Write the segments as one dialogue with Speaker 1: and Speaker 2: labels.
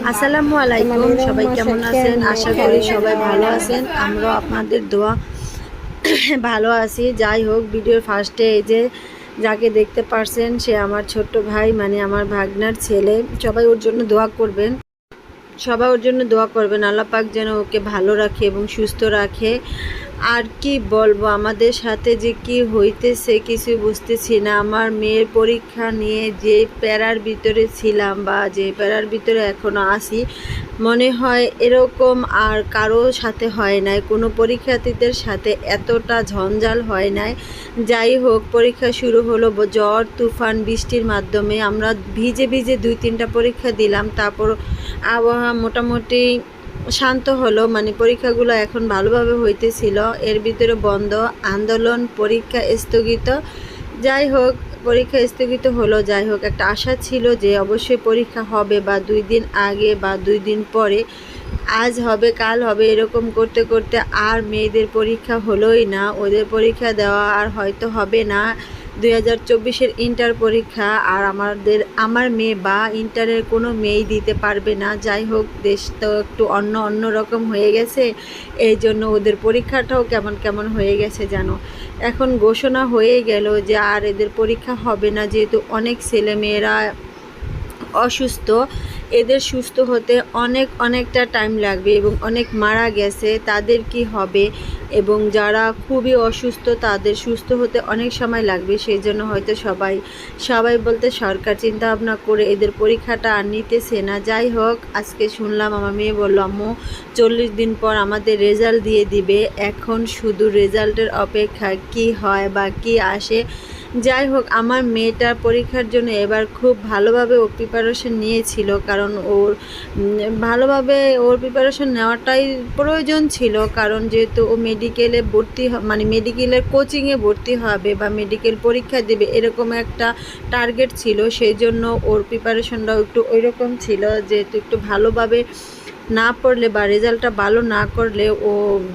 Speaker 1: আসসালামু আলাইকুম, সবাই কেমন আছেন? আশা করি সবাই ভালো আছেন। আমরাও আপনাদের দোয়া ভালো আছি। যাই হোক, ভিডিওর ফার্স্টে এই যে যাকে দেখতে পারছেন সে আমার ছোট্ট ভাই, মানে আমার ভাগনার ছেলে। সবাই ওর জন্য দোয়া করবেন, আল্লাহ পাক যেন ওকে ভালো রাখে এবং সুস্থ রাখে। আর কি বলবো, আমাদের সাথে যে কি হইতেছে কিছু বুঝতেছি না। আমার মেয়ের পরীক্ষা নিয়ে যে প্যারার ভিতরে ছিলাম বা যে প্যারার ভিতরে এখনও আছি, মনে হয় এরকম আর কারো সাথে হয় নাই, কোনো পরীক্ষার্থীদের সাথে এতটা ঝঞ্ঝাল হয় নাই। যাই হোক, পরীক্ষা শুরু হলো ঝড় তুফান বৃষ্টির মাধ্যমে। আমরা ভিজে ভিজে 2-3টা পরীক্ষা দিলাম, তারপর আবহাওয়া মোটামুটি শান্ত হলো, মানে পরীক্ষাগুলো এখন ভালোভাবে হইতেছিল। এর ভিতরে বন্ধ, আন্দোলন, পরীক্ষা স্থগিত। যাই হোক, পরীক্ষা স্থগিত হলো। যাই হোক, একটা আশা ছিল যে অবশ্যই পরীক্ষা হবে, বা 2 দিন আগে বা 2 দিন পরে, আজ হবে কাল হবে, এরকম করতে করতে আর মেয়েদের পরীক্ষা হলোই না। ওদের পরীক্ষা দেওয়া আর হয়তো হবে না। 2024-এর ইন্টার পরীক্ষা আর আমার মেয়ে বা ইন্টারের কোনো মেয়েই দিতে পারবে না। যাই হোক, দেশ তো একটু অন্য রকম হয়ে গেছে, এই জন্য ওদের পরীক্ষাটাও কেমন কেমন হয়ে গেছে জানো। এখন ঘোষণা হয়ে গেল যে আর এদের পরীক্ষা হবে না, যেহেতু অনেক ছেলেমেয়েরা অসুস্থ। এদের সুস্থ হতে অনেকটা টাইম লাগবে এবং অনেক মারা গেছে, তাদের কি হবে? এবং যারা খুবই অসুস্থ তাদের সুস্থ হতে অনেক সময় লাগবে। সেই জন্য হয়তো সবাই বলতে সরকার চিন্তা ভাবনা করে এদের পরীক্ষাটা আর নিতেছে না। যাই হোক, আজকে শুনলাম আমার মেয়ে বলল, আম্মু 40 দিন পর আমাদের রেজাল্ট দিয়ে দিবে, এখন শুধু রেজাল্টের অপেক্ষা, কি হয় বা কি আসে। যাই হোক, আমার মেয়েটার পরীক্ষার জন্য এবার খুব ভালোভাবে ও প্রিপারেশন নিয়েছিল, কারণ ভালোভাবে ওর প্রিপারেশন নেওয়াটাই প্রয়োজন ছিল। কারণ যেহেতু ও মেডিকেলে মানে মেডিকেলের কোচিংয়ে ভর্তি হবে বা মেডিকেল পরীক্ষা দেবে, এরকম একটা টার্গেট ছিল। সেই জন্য ওর প্রিপারেশনটাও একটু ওই রকম ছিল, যেহেতু একটু ভালোভাবে না পড়লে বা রেজাল্টটা ভালো না করলে ও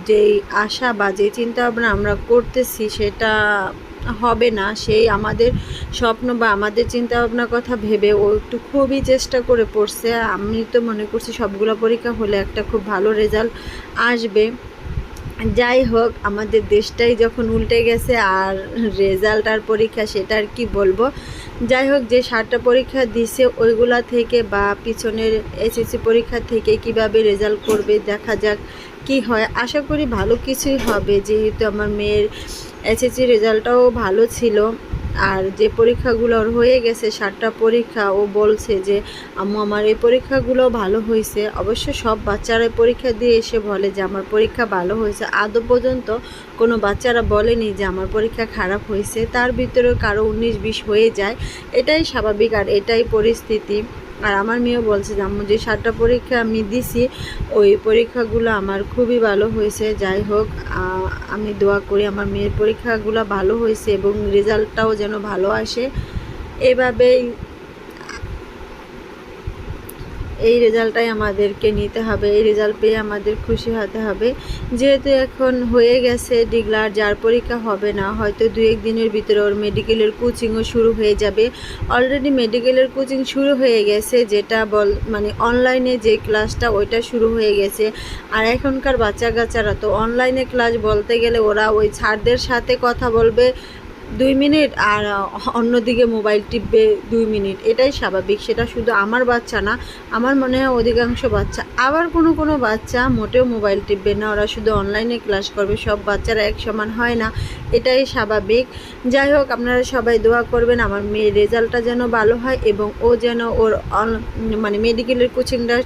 Speaker 1: যেই আশা বা যে চিন্তা ভাবনা আমরা করতেছি সেটা হবে না। সেই আমাদের স্বপ্ন বা আমাদের চিন্তা ভাবনার কথা ভেবে ও একটু খুবই চেষ্টা করে পড়ছে। আমি তো মনে করছি সবগুলো পরীক্ষা হলে একটা খুব ভালো রেজাল্ট আসবে। যাই হোক, আমাদের দেশটাই যখন উল্টে গেছে আর রেজাল্ট আর পরীক্ষা, সেটা আর কি বলবো। যাই হোক, যে 7টা পরীক্ষা দিছে ওইগুলা থেকে বা পিছনের এসএসসি পরীক্ষা থেকে কিভাবে রেজাল্ট করবে দেখা যাক কি হয়। আশা করি ভালো কিছুই হবে, যেহেতু আমার মেয়ের এসএসসি রেজাল্টটাও ভালো ছিল। আর যে পরীক্ষাগুলো হয়ে গেছে 7টা পরীক্ষা, ও বলছে যে আম্মু আমার এই পরীক্ষাগুলো ভালো হয়েছে। অবশ্য সব বাচ্চারা পরীক্ষা দিয়ে এসে বলে যে আমার পরীক্ষা ভালো হয়েছে, আদৌ পর্যন্ত কোনো বাচ্চারা বলেনি যে আমার পরীক্ষা খারাপ হয়েছে। তার ভিতরে কারো 19-20 হয়ে যায়, এটাই স্বাভাবিক আর এটাই পরিস্থিতি। আর আমার মেয়েও বলছে যে আম্মু যে 7টা পরীক্ষা আমি দিছি ওই পরীক্ষাগুলো আমার খুবই ভালো হয়েছে। যাই হোক, আমি দোয়া করি আমার মেয়ের পরীক্ষাগুলো ভালো হয়েছে এবং রেজাল্টটাও যেন ভালো আসে। এভাবেই এই রেজাল্টটাই আমাদেরকে নিতে হবে, এই রেজাল্ট পেয়ে আমাদের খুশি হতে হবে। যেহেতু এখন হয়ে গেছে ডিক্লার, যার পরীক্ষা হবে না হয়তো 2-1 দিনের ভিতরে ওর মেডিকেলের কোচিংও শুরু হয়ে যাবে। অলরেডি মেডিকেলের কোচিং শুরু হয়ে গেছে, যেটা মানে অনলাইনে যে ক্লাসটা ওইটা শুরু হয়ে গেছে। আর এখনকার বাচ্চা কাচ্চারা তো অনলাইনে ক্লাস বলতে গেলে ওরা ওই স্যারদের সাথে কথা বলবে 2 মিনিট আর অন্যদিকে মোবাইল টিপবে 2 মিনিট, এটাই স্বাভাবিক। সেটা শুধু আমার বাচ্চা না, আমার মনে হয় অধিকাংশ বাচ্চা। আবার কোনো বাচ্চা মোটেও মোবাইল টিপবে না, ওরা শুধু অনলাইনে ক্লাস করবে। সব বাচ্চারা এক সমান হয় না, এটাই স্বাভাবিক। যাই হোক, আপনারা সবাই দোয়া করবেন আমার মেয়ের রেজাল্টটা যেন ভালো হয় এবং ও যেন ওর মানে মেডিকেলের কোচিংটা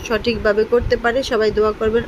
Speaker 1: সঠিকভাবে করতে পারে। সবাই দোয়া করবেন।